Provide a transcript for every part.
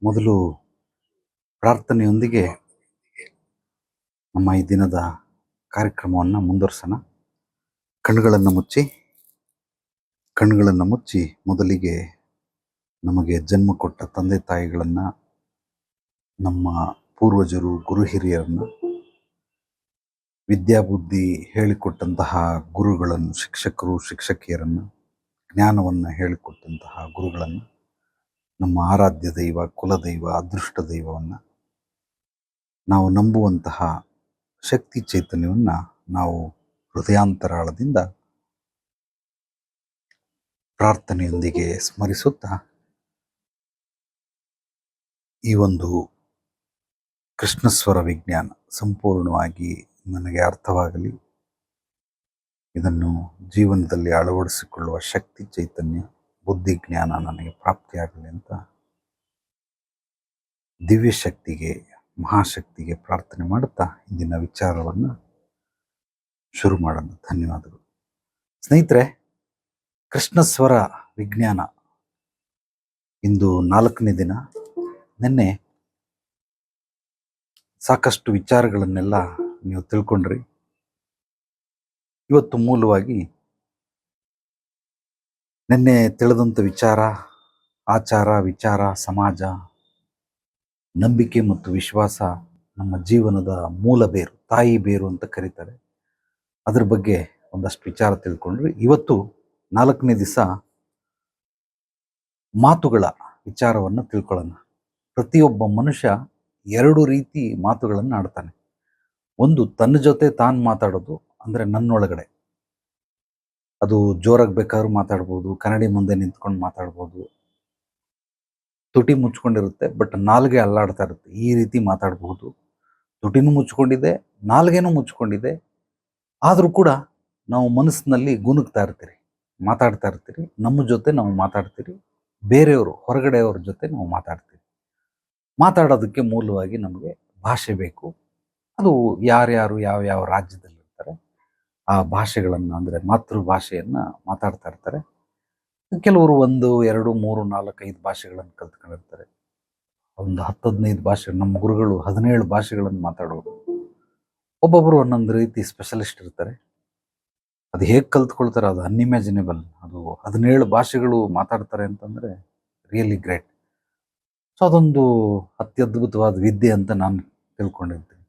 ಮೊದಲು ಪ್ರಾರ್ಥನೆಯೊಂದಿಗೆ ನಮ್ಮ ಈ ದಿನದ ಕಾರ್ಯಕ್ರಮವನ್ನು ಮುಂದುವರ್ಸೋಣ. ಕಣ್ಣುಗಳನ್ನು ಮುಚ್ಚಿ ಮೊದಲಿಗೆ ನಮಗೆ ಜನ್ಮ ಕೊಟ್ಟ ತಂದೆ ತಾಯಿಗಳನ್ನು, ನಮ್ಮ ಪೂರ್ವಜರು, ಗುರು ಹಿರಿಯರನ್ನು, ವಿದ್ಯಾಬುದ್ಧಿ ಹೇಳಿಕೊಟ್ಟಂತಹ ಗುರುಗಳನ್ನು, ಶಿಕ್ಷಕರು ಶಿಕ್ಷಕಿಯರನ್ನು, ಜ್ಞಾನವನ್ನು ಹೇಳಿಕೊಟ್ಟಂತಹ ಗುರುಗಳನ್ನು, ನಮ್ಮ ಆರಾಧ್ಯ ದೈವ, ಕುಲದೈವ, ಅದೃಷ್ಟ ದೈವವನ್ನು, ನಾವು ನಂಬುವಂತಹ ಶಕ್ತಿ ಚೈತನ್ಯವನ್ನು ನಾವು ಹೃದಯಾಂತರಾಳದಿಂದ ಪ್ರಾರ್ಥನೆಯೊಂದಿಗೆ ಸ್ಮರಿಸುತ್ತಾ ಈ ಒಂದು ಕೃಷ್ಣಸ್ವರ ವಿಜ್ಞಾನ ಸಂಪೂರ್ಣವಾಗಿ ನನಗೆ ಅರ್ಥವಾಗಲಿ, ಇದನ್ನು ಜೀವನದಲ್ಲಿ ಅಳವಡಿಸಿಕೊಳ್ಳುವ ಶಕ್ತಿ ಚೈತನ್ಯ, ಬುದ್ಧಿ ಜ್ಞಾನ ನನಗೆ ಪ್ರಾಪ್ತಿಯಾಗಲಿ ಅಂತ ದಿವ್ಯ ಶಕ್ತಿಗೆ, ಮಹಾಶಕ್ತಿಗೆ ಪ್ರಾರ್ಥನೆ ಮಾಡುತ್ತಾ ಇಂದಿನ ವಿಚಾರವನ್ನು ಶುರು ಮಾಡೋಣ. ಧನ್ಯವಾದಗಳು ಸ್ನೇಹಿತರೆ. ಕೃಷ್ಣಸ್ವರ ವಿಜ್ಞಾನ ಇಂದು 4ನೇ ದಿನ. ನಿನ್ನೆ ಸಾಕಷ್ಟು ವಿಚಾರಗಳನ್ನೆಲ್ಲ ನೀವು ತಿಳ್ಕೊಂಡ್ರಿ. ಇವತ್ತು ಮೂಲವಾಗಿ ನಿನ್ನೆ ತಿಳಿದಂಥ ವಿಚಾರ, ಆಚಾರ, ವಿಚಾರ, ಸಮಾಜ, ನಂಬಿಕೆ ಮತ್ತು ವಿಶ್ವಾಸ ನಮ್ಮ ಜೀವನದ ಮೂಲ ಬೇರು, ತಾಯಿ ಬೇರು ಅಂತ ಕರೀತಾರೆ. ಅದ್ರ ಬಗ್ಗೆ ಒಂದಷ್ಟು ವಿಚಾರ ತಿಳ್ಕೊಂಡ್ರಿ. ಇವತ್ತು 4ನೇ ದಿವಸ ಮಾತುಗಳ ವಿಚಾರವನ್ನು ತಿಳ್ಕೊಳ್ಳೋಣ. ಪ್ರತಿಯೊಬ್ಬ ಮನುಷ್ಯ 2 ರೀತಿ ಮಾತುಗಳನ್ನು ಆಡ್ತಾನೆ. ಒಂದು ತನ್ನ ಜೊತೆ ತಾನು ಮಾತಾಡೋದು, ಅಂದರೆ ನನ್ನೊಳಗಡೆ. ಅದು ಜೋರಾಗಿ ಬೇಕಾದ್ರೂ ಮಾತಾಡ್ಬೋದು, ಕನ್ನಡಿ ಮುಂದೆ ನಿಂತ್ಕೊಂಡು ಮಾತಾಡ್ಬೋದು, ತುಟಿ ಮುಚ್ಕೊಂಡಿರುತ್ತೆ ಬಟ್ ನಾಲ್ಗೆ ಅಲ್ಲಾಡ್ತಾ ಇರುತ್ತೆ, ಈ ರೀತಿ ಮಾತಾಡಬಹುದು. ತುಟಿನೂ ಮುಚ್ಕೊಂಡಿದೆ, ನಾಲ್ಗೆನೂ ಮುಚ್ಕೊಂಡಿದೆ, ಆದರೂ ಕೂಡ ನಾವು ಮನಸ್ಸಿನಲ್ಲಿ ಗುನುಗ್ತಾ ಇರ್ತೀರಿ, ಮಾತಾಡ್ತಾ ಇರ್ತೀರಿ. ನಮ್ಮ ಜೊತೆ ನಾವು ಮಾತಾಡ್ತೀರಿ, ಬೇರೆಯವರು, ಹೊರಗಡೆಯವ್ರ ಜೊತೆ ನಾವು ಮಾತಾಡ್ತೀವಿ. ಮಾತಾಡೋದಕ್ಕೆ ಮೂಲವಾಗಿ ನಮಗೆ ಭಾಷೆ ಬೇಕು. ಅದು ಯಾರ್ಯಾರು ಯಾವ ರಾಜ್ಯದಲ್ಲಿರ್ತಾರೆ ಆ ಭಾಷೆಗಳನ್ನು, ಅಂದರೆ ಮಾತೃಭಾಷೆಯನ್ನು ಮಾತಾಡ್ತಾ ಇರ್ತಾರೆ. ಕೆಲವರು 1, 2, 3, 4, 5 ಭಾಷೆಗಳನ್ನು ಕಲ್ತ್ಕೊಂಡಿರ್ತಾರೆ. ಒಂದು 10-15 ಭಾಷೆ. ನಮ್ಮ ಗುರುಗಳು 17 ಭಾಷೆಗಳನ್ನು ಮಾತಾಡೋರು. ಒಬ್ಬೊಬ್ಬರು ಒಂದೊಂದು ರೀತಿ ಸ್ಪೆಷಲಿಸ್ಟ್ ಇರ್ತಾರೆ. ಅದು ಹೇಗೆ ಕಲ್ತ್ಕೊಳ್ತಾರೆ ಅದು ಅನ್ಇಮ್ಯಾಜಿನೇಬಲ್. ಅದು 17 ಭಾಷೆಗಳು ಮಾತಾಡ್ತಾರೆ ಅಂತಂದರೆ ರಿಯಲಿ ಗ್ರೇಟ್. ಸೊ ಅದೊಂದು ಅತ್ಯದ್ಭುತವಾದ ವಿದ್ಯೆ ಅಂತ ನಾನು ತಿಳ್ಕೊಂಡಿರ್ತೀನಿ.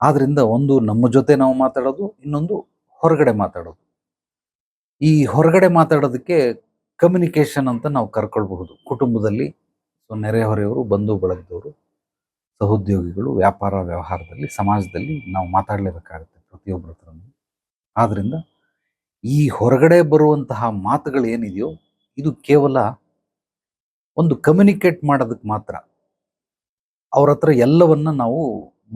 ಆದ್ದರಿಂದ ಒಂದು ನಮ್ಮ ಜೊತೆ ನಾವು ಮಾತಾಡೋದು, ಇನ್ನೊಂದು ಹೊರಗಡೆ ಮಾತಾಡೋದು. ಈ ಹೊರಗಡೆ ಮಾತಾಡೋದಕ್ಕೆ ಕಮ್ಯುನಿಕೇಷನ್ ಅಂತ ನಾವು ಕರ್ಕೊಳ್ಬಹುದು. ಕುಟುಂಬದಲ್ಲಿ, ಸೊ ನೆರೆಹೊರೆಯವರು, ಬಂಧು ಬಳಗದವರು, ಸಹೋದ್ಯೋಗಿಗಳು, ವ್ಯಾಪಾರ ವ್ಯವಹಾರದಲ್ಲಿ, ಸಮಾಜದಲ್ಲಿ ನಾವು ಮಾತಾಡಲೇಬೇಕಾಗುತ್ತೆ ಪ್ರತಿಯೊಬ್ಬರ ಹತ್ರ. ಆದ್ದರಿಂದ ಈ ಹೊರಗಡೆ ಬರುವಂತಹ ಮಾತುಗಳು ಏನಿದೆಯೋ ಇದು ಕೇವಲ ಒಂದು ಕಮ್ಯುನಿಕೇಟ್ ಮಾಡೋದಕ್ಕೆ ಮಾತ್ರ. ಅವ್ರ ಹತ್ರ ಎಲ್ಲವನ್ನ ನಾವು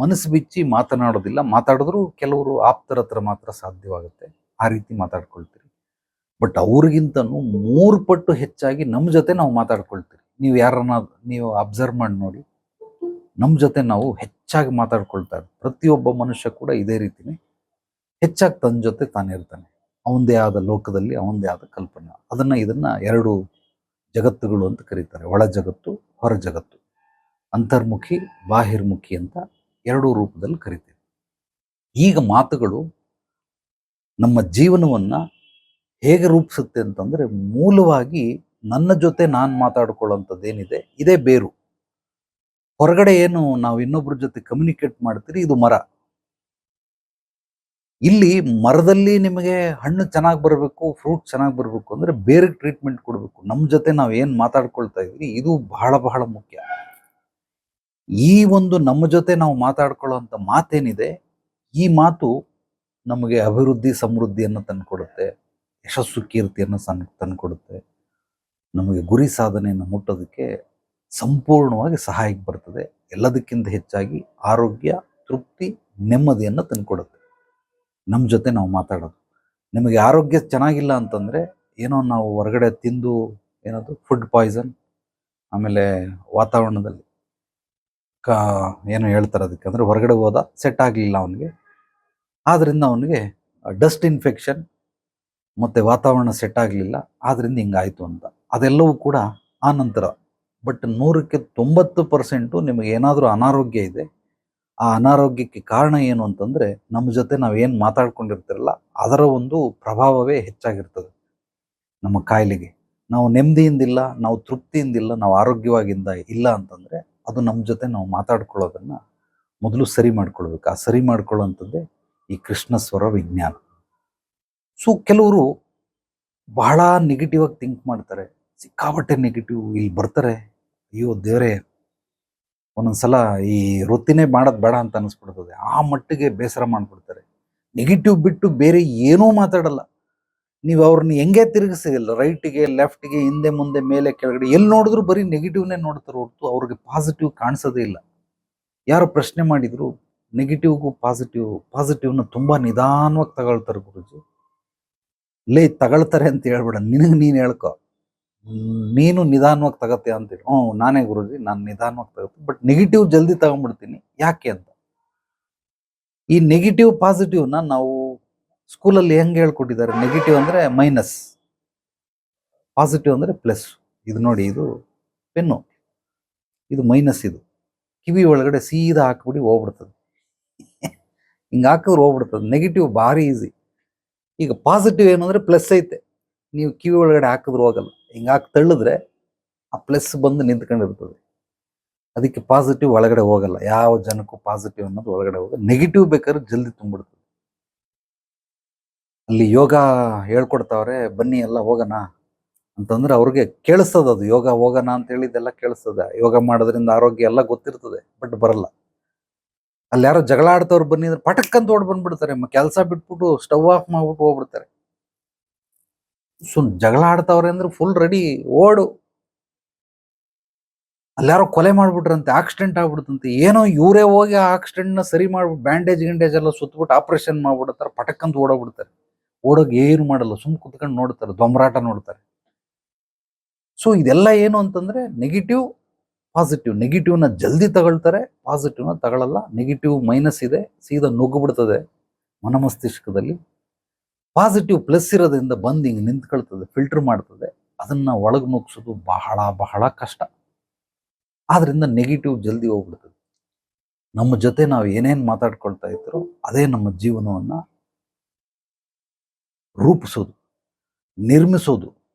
ಮನಸ್ಸು ಬಿಚ್ಚಿ ಮಾತನಾಡೋದಿಲ್ಲ. ಮಾತಾಡಿದ್ರು ಕೆಲವರು ಆಪ್ತರ ಹತ್ರ ಮಾತ್ರ ಸಾಧ್ಯವಾಗುತ್ತೆ. ಆ ರೀತಿ ಮಾತಾಡ್ಕೊಳ್ತೀರಿ. ಬಟ್ ಅವ್ರಿಗಿಂತನೂ 3 ಪಟ್ಟು ಹೆಚ್ಚಾಗಿ ನಮ್ಮ ಜೊತೆ ನಾವು ಮಾತಾಡ್ಕೊಳ್ತೀರಿ. ನೀವು ಅಬ್ಸರ್ವ್ ಮಾಡಿ ನೋಡಿ, ನಮ್ಮ ಜೊತೆ ನಾವು ಹೆಚ್ಚಾಗಿ ಮಾತಾಡ್ಕೊಳ್ತಾರೆ. ಪ್ರತಿಯೊಬ್ಬ ಮನುಷ್ಯ ಕೂಡ ಇದೇ ರೀತಿನೇ ಹೆಚ್ಚಾಗಿ ತನ್ನ ಜೊತೆ ತಾನಿರ್ತಾನೆ. ಅವನದೇ ಆದ ಲೋಕದಲ್ಲಿ ಅವನದೇ ಆದ ಕಲ್ಪನೆ. ಇದನ್ನ 2 ಜಗತ್ತುಗಳು ಅಂತ ಕರೀತಾರೆ. ಒಳ ಜಗತ್ತು, ಹೊರ ಜಗತ್ತು. ಅಂತರ್ಮುಖಿ, ಬಾಹಿರ್ಮುಖಿ ಅಂತ 2 ರೂಪದಲ್ಲಿ ಕರಿತೀವಿ. ಈಗ ಮಾತುಗಳು ನಮ್ಮ ಜೀವನವನ್ನ ಹೇಗೆ ರೂಪಿಸುತ್ತೆ ಅಂತಂದ್ರೆ, ಮೂಲವಾಗಿ ನನ್ನ ಜೊತೆ ನಾನು ಮಾತಾಡ್ಕೊಳ್ಳೋಂಥದ್ದೇನಿದೆ ಇದೇ ಬೇರು. ಹೊರಗಡೆ ಏನು ನಾವು ಇನ್ನೊಬ್ಬರ ಜೊತೆ ಕಮ್ಯುನಿಕೇಟ್ ಮಾಡ್ತೀರಿ, ಇದು ಮರ. ಇಲ್ಲಿ ಮರದಲ್ಲಿ ನಿಮಗೆ ಹಣ್ಣು ಚೆನ್ನಾಗಿ ಬರಬೇಕು, ಫ್ರೂಟ್ ಚೆನ್ನಾಗಿ ಬರಬೇಕು ಅಂದ್ರೆ ಬೇರೆ ಟ್ರೀಟ್ಮೆಂಟ್ ಕೊಡಬೇಕು. ನಮ್ಮ ಜೊತೆ ನಾವು ಏನು ಮಾತಾಡ್ಕೊಳ್ತಾ ಇದ್ವಿ ಇದು ಬಹಳ ಬಹಳ ಮುಖ್ಯ. ಈ ಒಂದು ನಮ್ಮ ಜೊತೆ ನಾವು ಮಾತಾಡ್ಕೊಳ್ಳೋಂಥ ಮಾತೇನಿದೆ, ಈ ಮಾತು ನಮಗೆ ಅಭಿವೃದ್ಧಿ, ಸಮೃದ್ಧಿಯನ್ನು ತಂದುಕೊಡುತ್ತೆ, ಯಶಸ್ಸು, ಕೀರ್ತಿಯನ್ನು ತಂದುಕೊಡುತ್ತೆ. ನಮಗೆ ಗುರಿ ಸಾಧನೆಯನ್ನು ಮುಟ್ಟೋದಕ್ಕೆ ಸಂಪೂರ್ಣವಾಗಿ ಸಹಾಯಕ್ಕೆ ಬರ್ತದೆ. ಎಲ್ಲದಕ್ಕಿಂತ ಹೆಚ್ಚಾಗಿ ಆರೋಗ್ಯ, ತೃಪ್ತಿ, ನೆಮ್ಮದಿಯನ್ನು ತಂದುಕೊಡುತ್ತೆ ನಮ್ಮ ಜೊತೆ ನಾವು ಮಾತಾಡೋದು. ನಿಮಗೆ ಆರೋಗ್ಯ ಚೆನ್ನಾಗಿಲ್ಲ ಅಂತಂದರೆ, ಏನೋ ನಾವು ಹೊರಗಡೆ ತಿಂದು ಏನದು ಫುಡ್ ಪಾಯ್ಸನ್, ಆಮೇಲೆ ವಾತಾವರಣದಲ್ಲಿ ಏನೋ ಹೇಳ್ತಾರೆ ಅದಕ್ಕೆ, ಅಂದರೆ ಹೊರಗಡೆ ಹೋದ ಸೆಟ್ ಆಗಲಿಲ್ಲ ಅವನಿಗೆ, ಆದ್ದರಿಂದ ಅವನಿಗೆ ಡಸ್ಟ್ ಇನ್ಫೆಕ್ಷನ್ ಮತ್ತು ವಾತಾವರಣ ಸೆಟ್ ಆಗಲಿಲ್ಲ, ಆದ್ದರಿಂದ ಹಿಂಗಾಯಿತು ಅಂತ. ಅದೆಲ್ಲವೂ ಕೂಡ ಆ ನಂತರ ಬಟ್ 100% ನಿಮಗೆ ಏನಾದರೂ ಅನಾರೋಗ್ಯ ಇದೆ. ಆ ಅನಾರೋಗ್ಯಕ್ಕೆ ಕಾರಣ ಏನು ಅಂತಂದರೆ ನಮ್ಮ ಜೊತೆ ನಾವೇನು ಮಾತಾಡ್ಕೊಂಡಿರ್ತಿರಲ್ಲ ಅದರ ಒಂದು ಪ್ರಭಾವವೇ ಹೆಚ್ಚಾಗಿರ್ತದೆ ನಮ್ಮ ಕಾಯಿಲೆಗೆ. ನಾವು ನೆಮ್ಮದಿಯಿಂದಿಲ್ಲ, ನಾವು ತೃಪ್ತಿಯಿಂದಿಲ್ಲ, ನಾವು ಆರೋಗ್ಯವಾಗಿಂದ ಇಲ್ಲ ಅಂತಂದರೆ ಅದು ನಮ್ಮ ಜೊತೆ ನಾವು ಮಾತಾಡ್ಕೊಳ್ಳೋದನ್ನು ಮೊದಲು ಸರಿ ಮಾಡ್ಕೊಳ್ಬೇಕು. ಆ ಸರಿ ಮಾಡ್ಕೊಳ್ಳೋಂಥದ್ದೇ ಈ ಕೃಷ್ಣ ಸ್ವರ ವಿಜ್ಞಾನ. ಸೊ ಕೆಲವರು ಬಹಳ ನೆಗೆಟಿವ್ ಆಗಿ ಥಿಂಕ್ ಮಾಡ್ತಾರೆ, ಸಿಕ್ಕಾಪಟ್ಟೆ ನೆಗೆಟಿವ್. ಇಲ್ಲಿ ಬರ್ತಾರೆ, ಅಯ್ಯೋ ದೇವರೇ, ಒಂದೊಂದ್ಸಲ ಈ ವೃತ್ತಿನೇ ಮಾಡೋದು ಬೇಡ ಅಂತ ಅನಿಸ್ಬಿಡ್ತದೆ. ಆ ಮಟ್ಟಿಗೆ ಬೇಸರ ಮಾಡ್ಬಿಡ್ತಾರೆ. ನೆಗೆಟಿವ್ ಬಿಟ್ಟು ಬೇರೆ ಏನೂ ಮಾತಾಡಲ್ಲ. ನೀವು ಅವ್ರನ್ನ ಹೆಂಗೆ ತಿರುಗಿಸಿಲ್ಲ, ರೈಟಿಗೆ ಲೆಫ್ಟ್ಗೆ, ಹಿಂದೆ ಮುಂದೆ ಮೇಲೆ ಕೆಳಗಡೆ ಎಲ್ಲಿ ನೋಡಿದ್ರು ಬರೀ ನೆಗೆಟಿವ್ನೇ ನೋಡ್ತಾರೆ ಹೊರತು ಅವ್ರಿಗೆ ಪಾಸಿಟಿವ್ ಕಾಣಿಸೋದೇ ಇಲ್ಲ. ಯಾರು ಪ್ರಶ್ನೆ ಮಾಡಿದ್ರು, ನೆಗೆಟಿವ್ಗೂ ಪಾಸಿಟಿವ್ನ ತುಂಬ ನಿಧಾನವಾಗಿ ತಗೊಳ್ತಾರೆ ಗುರುಜಿ. ತಗೊಳ್ತಾರೆ ಅಂತ ಹೇಳ್ಬೇಡ, ನಿನಗೆ ನೀನು ಹೇಳ್ಕೊ, ನೀನು ನಿಧಾನವಾಗಿ ತಗತ್ತೆ ಅಂತೇಳಿ. ನಾನೇ ಗುರುಜಿ, ನಾನು ನಿಧಾನವಾಗಿ ತಗೋತೀನಿ, ಬಟ್ ನೆಗೆಟಿವ್ ಜಲ್ದಿ ತಗೊಂಡ್ಬಿಡ್ತೀನಿ. ಯಾಕೆ ಅಂತ, ಈ ನೆಗೆಟಿವ್ ಪಾಸಿಟಿವ್ನ ನಾವು ಸ್ಕೂಲಲ್ಲಿ ಹೆಂಗೆ ಹೇಳ್ಕೊಟ್ಟಿದ್ದಾರೆ? ನೆಗೆಟಿವ್ ಅಂದರೆ ಮೈನಸ್, ಪಾಸಿಟಿವ್ ಅಂದರೆ ಪ್ಲಸ್. ಇದು ನೋಡಿ, ಇದು ಪೆನ್ನು, ಇದು ಮೈನಸ್. ಇದು ಕಿವಿ ಒಳಗಡೆ ಸೀದಾ ಹಾಕ್ಬಿಡಿ ಹೋಗ್ಬಿಡ್ತದೆ. ಹಿಂಗೆ ಹಾಕಿದ್ರೆ ಹೋಗ್ಬಿಡ್ತದೆ. ನೆಗೆಟಿವ್ ಭಾರಿ ಈಸಿ. ಈಗ ಪಾಸಿಟಿವ್ ಏನು ಅಂದರೆ ಪ್ಲಸ್ ಐತೆ, ನೀವು ಕಿವಿ ಒಳಗಡೆ ಹಾಕಿದ್ರೆ ಹೋಗಲ್ಲ. ಹಿಂಗೆ ಹಾಕಿ ತಳ್ಳಿದ್ರೆ ಆ ಪ್ಲಸ್ ಬಂದು ನಿಂತ್ಕೊಂಡಿರ್ತದೆ. ಅದಕ್ಕೆ ಪಾಸಿಟಿವ್ ಒಳಗಡೆ ಹೋಗಲ್ಲ. ಯಾವ ಜನಕ್ಕೂ ಪಾಸಿಟಿವ್ ಅನ್ನೋದು ಒಳಗಡೆ ಹೋಗಲ್ಲ. ನೆಗೆಟಿವ್ ಬೇಕಾದ್ರೆ ಜಲ್ದಿ ತುಂಬಿಡ್ತದೆ. ಅಲ್ಲಿ ಯೋಗ ಹೇಳ್ಕೊಡ್ತಾವ್ರೆ, ಬನ್ನಿ ಎಲ್ಲ ಹೋಗೋಣ ಅಂತಂದ್ರೆ ಅವ್ರಿಗೆ ಕೇಳಿಸ್ತದೆ. ಅದು ಯೋಗ ಹೋಗೋಣ ಅಂತ ಹೇಳಿದ್ದೆಲ್ಲ ಕೇಳಿಸ್ತದೆ. ಯೋಗ ಮಾಡೋದ್ರಿಂದ ಆರೋಗ್ಯ ಎಲ್ಲ ಗೊತ್ತಿರ್ತದೆ, ಬಟ್ ಬರಲ್ಲ. ಅಲ್ಲಿ ಯಾರೋ ಜಗಳ ಆಡ್ತವ್ರು ಬನ್ನಿ ಅಂದ್ರೆ ಪಟಕ್ಕಂತ ಓಡ್ ಬಂದ್ಬಿಡ್ತಾರೆ. ಕೆಲಸ ಬಿಟ್ಬಿಟ್ಟು ಸ್ಟವ್ ಆಫ್ ಮಾಡ್ಬಿಟ್ಟು ಹೋಗ್ಬಿಡ್ತಾರೆ. ಜಗಳ ಆಡ್ತಾವ್ರೆ ಅಂದ್ರೆ ಫುಲ್ ರೆಡಿ, ಓಡು. ಅಲ್ಲಾರೋ ಕೊಲೆ ಮಾಡ್ಬಿಟ್ರಂತೆ, ಆಕ್ಸಿಡೆಂಟ್ ಆಗ್ಬಿಡ್ತಂತೆ. ಏನೋ ಇವರೇ ಹೋಗಿ ಆ ಆಕ್ಸಿಡೆಂಟ್ನ ಸರಿ ಮಾಡ್ಬಿಟ್ಟು ಬ್ಯಾಂಡೇಜ್ ಎಲ್ಲ ಸುತ್ತಬಿಟ್ಟು ಆಪರೇಷನ್ ಮಾಡ್ಬಿಡ್ತಾರೆ. ಪಟಕ್ಕಂತ ಓಡೋಗ್ಬಿಡ್ತಾರೆ. ಓಡೋಗಿ ಏನು ಮಾಡಲ್ಲ, ಕುತ್ಕೊಂಡು ನೋಡ್ತಾರೆ, ದೊಂಬರಾಟ ನೋಡ್ತಾರೆ. ಸೊ ಇದೆಲ್ಲ ಏನು ಅಂತಂದ್ರೆ ನೆಗೆಟಿವ್ ಪಾಸಿಟಿವ್. ನೆಗೆಟಿವ್ನ ಜಲ್ದಿ ತಗೊಳ್ತಾರೆ, ಪಾಸಿಟಿವ್ನ ತಗೊಳ್ಳಲ್ಲ. ನೆಗೆಟಿವ್ ಮೈನಸ್ ಇದೆ, ಸೀದಾ ನುಗ್ಗಿಬಿಡ್ತದೆ ಮನಮಸ್ತಿಷ್ಕದಲ್ಲಿ. ಪಾಸಿಟಿವ್ ಪ್ಲಸ್ ಇರೋದ್ರಿಂದ ಬಂದು ಹಿಂಗೆ ನಿಂತ್ಕೊಳ್ತದೆ, ಫಿಲ್ಟರ್ ಮಾಡ್ತದೆ. ಅದನ್ನ ಒಳಗೆ ನುಗ್ಸೋದು ಬಹಳ ಬಹಳ ಕಷ್ಟ. ಆದ್ರಿಂದ ನೆಗೆಟಿವ್ ಜಲ್ದಿ ಹೋಗ್ಬಿಡ್ತದೆ. ನಮ್ಮ ಜೊತೆ ನಾವು ಏನೇನು ಮಾತಾಡ್ಕೊಳ್ತಾ ಇದ್ರು ಅದೇ ನಮ್ಮ ಜೀವನವನ್ನ ರೂಪಿಸೋದು, ನಿರ್ಮಿಸೋದು,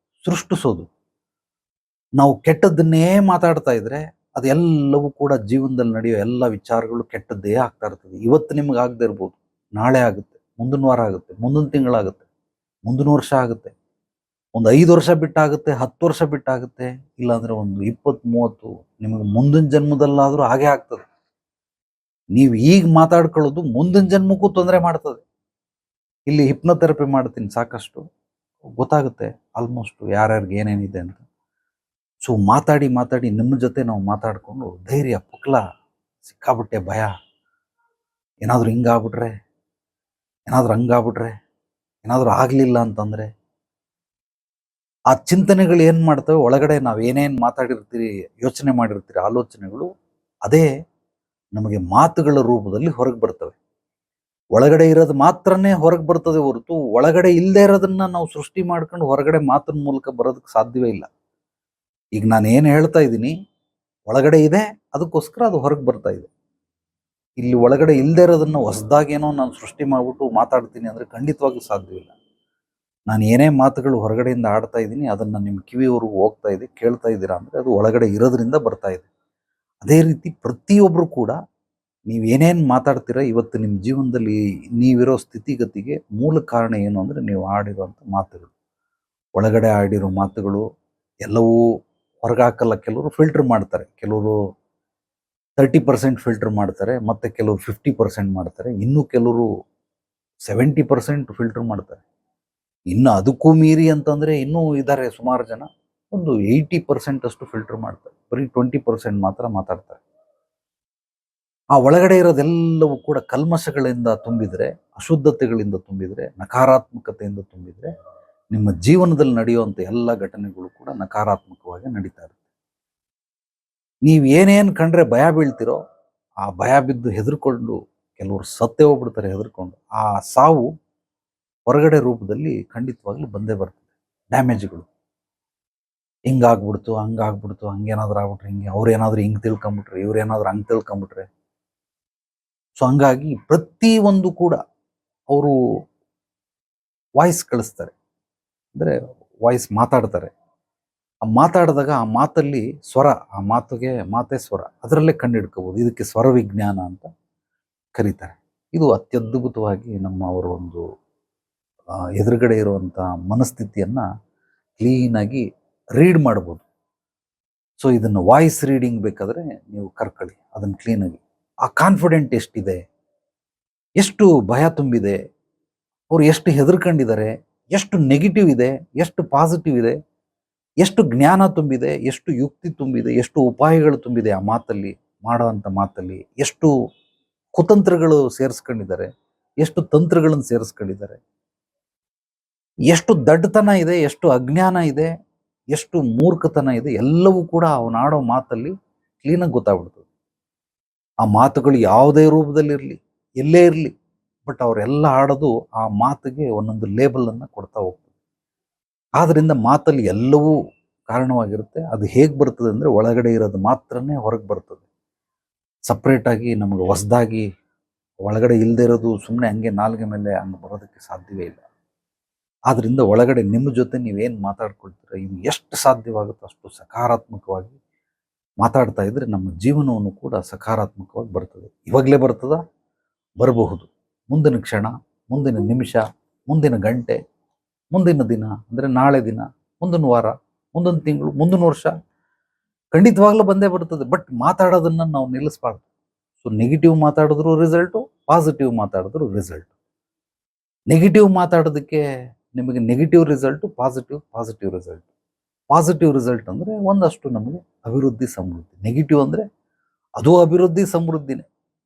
ಸೃಷ್ಟಿಸೋದು. ನಾವು ಕೆಟ್ಟದ್ದನ್ನೇ ಮಾತಾಡ್ತಾ ಇದ್ರೆ ಅದೆಲ್ಲವೂ ಕೂಡ ಜೀವನದಲ್ಲಿ ನಡೆಯೋ ಎಲ್ಲ ವಿಚಾರಗಳು ಕೆಟ್ಟದ್ದೇ ಆಗ್ತಾ ಇರ್ತದೆ. ಇವತ್ತು ನಿಮ್ಗೆ ಆಗದೆ ಇರ್ಬೋದು, ನಾಳೆ ಆಗುತ್ತೆ, ಮುಂದಿನ ವಾರ ಆಗುತ್ತೆ, ಮುಂದಿನ ತಿಂಗಳಾಗುತ್ತೆ, ಮುಂದಿನ ವರ್ಷ ಆಗುತ್ತೆ, ಒಂದು 5 ವರ್ಷ ಬಿಟ್ಟಾಗುತ್ತೆ, 10 ವರ್ಷ ಬಿಟ್ಟಾಗುತ್ತೆ, ಇಲ್ಲಾಂದ್ರೆ ಒಂದು 20-30 ನಿಮಗೆ ಮುಂದಿನ ಜನ್ಮದಲ್ಲಾದರೂ ಹಾಗೆ ಆಗ್ತದೆ. ನೀವು ಈಗ ಮಾತಾಡ್ಕೊಳ್ಳೋದು ಮುಂದಿನ ಜನ್ಮಕ್ಕೂ ತೊಂದರೆ ಮಾಡ್ತದೆ. ಇಲ್ಲಿ ಹಿಪ್ನೋಥೆರಪಿ ಮಾಡ್ತೀನಿ, ಸಾಕಷ್ಟು ಗೊತ್ತಾಗುತ್ತೆ ಆಲ್ಮೋಸ್ಟ್ ಯಾರ್ಯಾರಿಗೆ ಏನೇನಿದೆ ಅಂತ. ಸೊ ಮಾತಾಡಿ ಮಾತಾಡಿ ನಿಮ್ಮ ಜೊತೆ ನಾವು ಮಾತಾಡಿಕೊಂಡು ಧೈರ್ಯ, ಪುಕ್ಲ, ಸಿಕ್ಕಾಬಿಟ್ಟೆ ಭಯ, ಏನಾದರೂ ಹಿಂಗಾಗ್ಬಿಟ್ರೆ, ಏನಾದರೂ ಹಂಗಾಗ್ಬಿಟ್ರೆ, ಏನಾದರೂ ಆಗಲಿಲ್ಲ ಅಂತಂದರೆ ಆ ಚಿಂತನೆಗಳು ಏನು ಮಾಡ್ತವೆ ಒಳಗಡೆ. ನಾವು ಏನೇನು ಮಾತಾಡಿರ್ತೀರಿ, ಯೋಚನೆ ಮಾಡಿರ್ತೀರಿ, ಆಲೋಚನೆಗಳು ಅದೇ ನಮಗೆ ಮಾತುಗಳ ರೂಪದಲ್ಲಿ ಹೊರಗೆ ಬರ್ತವೆ. ಒಳಗಡೆ ಇರೋದು ಮಾತ್ರನೇ ಹೊರಗೆ ಬರ್ತದೆ ಹೊರತು ಒಳಗಡೆ ಇಲ್ಲದೆ ಇರೋದನ್ನ ನಾವು ಸೃಷ್ಟಿ ಮಾಡ್ಕೊಂಡು ಹೊರಗಡೆ ಮಾತಿನ ಮೂಲಕ ಬರೋದಕ್ಕೆ ಸಾಧ್ಯವೇ ಇಲ್ಲ. ಈಗ ನಾನು ಏನು ಹೇಳ್ತಾ ಇದ್ದೀನಿ ಒಳಗಡೆ ಇದೆ, ಅದಕ್ಕೋಸ್ಕರ ಅದು ಹೊರಗೆ ಬರ್ತಾ ಇದೆ. ಇಲ್ಲಿ ಒಳಗಡೆ ಇಲ್ಲದೆ ಇರೋದನ್ನ ಹೊಸದಾಗೇನೋ ನಾನು ಸೃಷ್ಟಿ ಮಾಡ್ಬಿಟ್ಟು ಮಾತಾಡ್ತೀನಿ ಅಂದರೆ ಖಂಡಿತವಾಗ್ಲೂ ಸಾಧ್ಯವಿಲ್ಲ. ನಾನು ಏನೇ ಮಾತುಗಳು ಹೊರಗಡೆಯಿಂದ ಆಡ್ತಾ ಇದ್ದೀನಿ ಅದನ್ನು ನಿಮ್ಮ ಕಿವಿಯವರೆಗೂ ಹೋಗ್ತಾ ಇದೆ, ಕೇಳ್ತಾ ಇದ್ದೀರಾ ಅಂದರೆ ಅದು ಒಳಗಡೆ ಇರೋದ್ರಿಂದ ಬರ್ತಾ ಇದೆ. ಅದೇ ರೀತಿ ಪ್ರತಿಯೊಬ್ಬರು ಕೂಡ ನೀವೇನೇನು ಮಾತಾಡ್ತೀರಾ ಇವತ್ತು ನಿಮ್ಮ ಜೀವನದಲ್ಲಿ ನೀವಿರೋ ಸ್ಥಿತಿಗತಿಗೆ ಮೂಲ ಕಾರಣ ಏನು ಅಂದರೆ ನೀವು ಆಡಿರುವಂಥ ಮಾತುಗಳು. ಒಳಗಡೆ ಆಡಿರೋ ಮಾತುಗಳು ಎಲ್ಲವೂ ಹೊರಗೆ ಹಾಕಲ್ಲ. ಕೆಲವರು ಫಿಲ್ಟರ್ ಮಾಡ್ತಾರೆ, ಕೆಲವರು 30% ಫಿಲ್ಟರ್ ಮಾಡ್ತಾರೆ, ಮತ್ತು ಕೆಲವರು 50% ಮಾಡ್ತಾರೆ, ಇನ್ನೂ ಕೆಲವರು 70% ಫಿಲ್ಟರ್ ಮಾಡ್ತಾರೆ. ಇನ್ನು ಅದಕ್ಕೂ ಮೀರಿ ಅಂತಂದರೆ ಇನ್ನೂ ಇದ್ದಾರೆ ಸುಮಾರು ಜನ, ಒಂದು 80% ಅಷ್ಟು ಫಿಲ್ಟರ್ ಮಾಡ್ತಾರೆ, ಬರೀ 20% ಮಾತ್ರ ಮಾತಾಡ್ತಾರೆ. ಆ ಒಳಗಡೆ ಇರೋದೆಲ್ಲವೂ ಕೂಡ ಕಲ್ಮಶಗಳಿಂದ ತುಂಬಿದರೆ, ಅಶುದ್ಧತೆಗಳಿಂದ ತುಂಬಿದರೆ, ನಕಾರಾತ್ಮಕತೆಯಿಂದ ತುಂಬಿದರೆ ನಿಮ್ಮ ಜೀವನದಲ್ಲಿ ನಡೆಯುವಂಥ ಎಲ್ಲ ಘಟನೆಗಳು ಕೂಡ ನಕಾರಾತ್ಮಕವಾಗಿ ನಡೀತಾ ಇರುತ್ತೆ. ನೀವು ಏನೇನು ಕಂಡ್ರೆ ಭಯ ಬೀಳ್ತಿರೋ ಆ ಭಯ ಬಿದ್ದು ಹೆದರ್ಕೊಂಡು ಕೆಲವರು ಸತ್ತೇ ಹೋಗ್ಬಿಡ್ತಾರೆ ಹೆದರ್ಕೊಂಡು. ಆ ಸಾವು ಹೊರಗಡೆ ರೂಪದಲ್ಲಿ ಖಂಡಿತವಾಗ್ಲೂ ಬಂದೇ ಬರ್ತದೆ, ಡ್ಯಾಮೇಜ್ಗಳು. ಹಿಂಗಾಗ್ಬಿಡ್ತು, ಹಂಗಾಗ್ಬಿಡ್ತು, ಹಂಗೇನಾದ್ರು ಆಗ್ಬಿಟ್ರೆ ಹಿಂಗೆ, ಅವ್ರೇನಾದ್ರು ಹಿಂಗೆ ತಿಳ್ಕೊಂಬಿಟ್ರೆ, ಇವ್ರೇನಾದ್ರು ಹಂಗೆ ತಿಳ್ಕೊಂಬಿಟ್ರೆ. ಸೊ ಹಂಗಾಗಿ ಪ್ರತಿಯೊಂದು ಕೂಡ ಅವರು ವಾಯ್ಸ್ ಕಳಿಸ್ತಾರೆ, ಅಂದರೆ ವಾಯ್ಸ್ ಮಾತಾಡ್ತಾರೆ. ಆ ಮಾತಾಡಿದಾಗ ಆ ಮಾತಲ್ಲಿ ಸ್ವರ, ಆ ಮಾತೇ ಸ್ವರ, ಅದರಲ್ಲೇ ಕಂಡುಹಿಡ್ಕೋಬೋದು. ಇದಕ್ಕೆ ಸ್ವರ ವಿಜ್ಞಾನ ಅಂತ ಕರೀತಾರೆ. ಇದು ಅತ್ಯದ್ಭುತವಾಗಿ ನಮ್ಮ ಅವರ ಒಂದು ಎದುರುಗಡೆ ಇರುವಂಥ ಮನಸ್ಥಿತಿಯನ್ನು ಕ್ಲೀನಾಗಿ ರೀಡ್ ಮಾಡ್ಬೋದು. ಸೊ ಇದನ್ನು ವಾಯ್ಸ್ ರೀಡಿಂಗ್ ಬೇಕಾದರೆ ನೀವು ಕರ್ಕೊಳ್ಳಿ, ಅದನ್ನು ಕ್ಲೀನಾಗಿ. ಆ ಕಾನ್ಫಿಡೆಂಟ್ ಎಷ್ಟಿದೆ, ಎಷ್ಟು ಭಯ ತುಂಬಿದೆ, ಅವರು ಎಷ್ಟು ಹೆದರ್ಕೊಂಡಿದ್ದಾರೆ, ಎಷ್ಟು ನೆಗೆಟಿವ್ ಇದೆ, ಎಷ್ಟು ಪಾಸಿಟಿವ್ ಇದೆ, ಎಷ್ಟು ಜ್ಞಾನ ತುಂಬಿದೆ, ಎಷ್ಟು ಯುಕ್ತಿ ತುಂಬಿದೆ, ಎಷ್ಟು ಉಪಾಯಗಳು ತುಂಬಿದೆ ಆ ಮಾತಲ್ಲಿ, ಮಾಡೋವಂಥ ಮಾತಲ್ಲಿ. ಎಷ್ಟು ಕುತಂತ್ರಗಳು ಸೇರಿಸ್ಕೊಂಡಿದ್ದಾರೆ, ಎಷ್ಟು ತಂತ್ರಗಳನ್ನು ಸೇರಿಸ್ಕೊಂಡಿದ್ದಾರೆ, ಎಷ್ಟು ದಡ್ಡತನ ಇದೆ, ಎಷ್ಟು ಅಜ್ಞಾನ ಇದೆ, ಎಷ್ಟು ಮೂರ್ಖತನ ಇದೆ, ಎಲ್ಲವೂ ಕೂಡ ಅವನಾಡೋ ಮಾತಲ್ಲಿ ಕ್ಲೀನಾಗಿ ಗೊತ್ತಾಗ್ಬಿಡ್ತದೆ. ಆ ಮಾತುಗಳು ಯಾವುದೇ ರೂಪದಲ್ಲಿರಲಿ, ಎಲ್ಲೇ ಇರಲಿ, ಬಟ್ ಅವರೆಲ್ಲ ಆಡೋದು ಆ ಮಾತಿಗೆ ಒಂದೊಂದು ಲೇಬಲನ್ನು ಕೊಡ್ತಾ ಹೋಗ್ತದೆ. ಆದ್ದರಿಂದ ಮಾತಲ್ಲಿ ಎಲ್ಲವೂ ಕಾರಣವಾಗಿರುತ್ತೆ. ಅದು ಹೇಗೆ ಬರ್ತದೆ ಅಂದರೆ ಒಳಗಡೆ ಇರೋದು ಮಾತ್ರನೇ ಹೊರಗೆ ಬರ್ತದೆ. ಸಪ್ರೇಟಾಗಿ ನಮಗೆ ಹೊಸದಾಗಿ ಒಳಗಡೆ ಇಲ್ಲದೆ ಇರೋದು ಸುಮ್ಮನೆ ಹಂಗೆ ನಾಲ್ಗೆ ಮೇಲೆ ಹಂಗೆ ಬರೋದಕ್ಕೆ ಸಾಧ್ಯವೇ ಇಲ್ಲ. ಆದ್ದರಿಂದ ಒಳಗಡೆ ನಿಮ್ಮ ಜೊತೆ ನೀವೇನು ಮಾತಾಡ್ಕೊಳ್ತೀರ, ಇದು ಎಷ್ಟು ಸಾಧ್ಯವಾಗುತ್ತೋ ಅಷ್ಟು ಸಕಾರಾತ್ಮಕವಾಗಿ ಮಾತಾಡ್ತಾ ಇದ್ದರೆ ನಮ್ಮ ಜೀವನವನ್ನು ಕೂಡ ಸಕಾರಾತ್ಮಕವಾಗಿ ಬರ್ತದೆ. ಇವಾಗಲೇ ಬರ್ತದ, ಬರಬಹುದು. ಮುಂದಿನ ಕ್ಷಣ, ಮುಂದಿನ ನಿಮಿಷ, ಮುಂದಿನ ಗಂಟೆ, ಮುಂದಿನ ದಿನ ಅಂದರೆ ನಾಳೆ ದಿನ, ಮುಂದಿನ ವಾರ, ಮುಂದಿನ ತಿಂಗಳು, ಮುಂದಿನ ವರ್ಷ ಖಂಡಿತವಾಗ್ಲೂ ಬಂದೇ ಬರ್ತದೆ. ಬಟ್ ಮಾತಾಡೋದನ್ನು ನಾವು ನಿಲ್ಲಿಸ್ಬಾರ್ದು. ಸೊ ನೆಗೆಟಿವ್ ಮಾತಾಡಿದ್ರು ರಿಸಲ್ಟು, ಪಾಸಿಟಿವ್ ಮಾತಾಡಿದ್ರು ರಿಸಲ್ಟು. ನೆಗೆಟಿವ್ ಮಾತಾಡೋದಕ್ಕೆ ನಿಮಗೆ negative result, positive result. Positive result ಅಂದರೆ ಒಂದಷ್ಟು ನಮಗೆ ಅಭಿವೃದ್ಧಿ, ಸಮೃದ್ಧಿ. ನೆಗೆಟಿವ್ ಅಂದರೆ ಅದು ಅಭಿವೃದ್ಧಿ, ಸಮೃದ್ಧಿನೇ,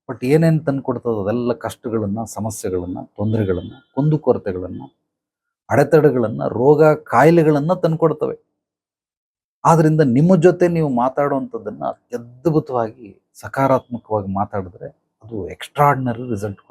ಬಟ್ ಏನೇನು ತಂದು ಕೊಡ್ತದೋ ಅದೆಲ್ಲ ಕಷ್ಟಗಳನ್ನು, ಸಮಸ್ಯೆಗಳನ್ನು, ತೊಂದರೆಗಳನ್ನು, ಕುಂದುಕೊರತೆಗಳನ್ನು, ಅಡೆತಡೆಗಳನ್ನು, ರೋಗ ಕಾಯಿಲೆಗಳನ್ನು ತಂದುಕೊಡ್ತವೆ. ಆದ್ದರಿಂದ ನಿಮ್ಮ ಜೊತೆ ನೀವು ಮಾತಾಡುವಂಥದ್ದನ್ನು ಅತ್ಯದ್ಭುತವಾಗಿ ಸಕಾರಾತ್ಮಕವಾಗಿ ಮಾತಾಡಿದ್ರೆ ಅದು ಎಕ್ಸ್ಟ್ರಾರ್ಡಿನರಿ ರಿಸಲ್ಟ್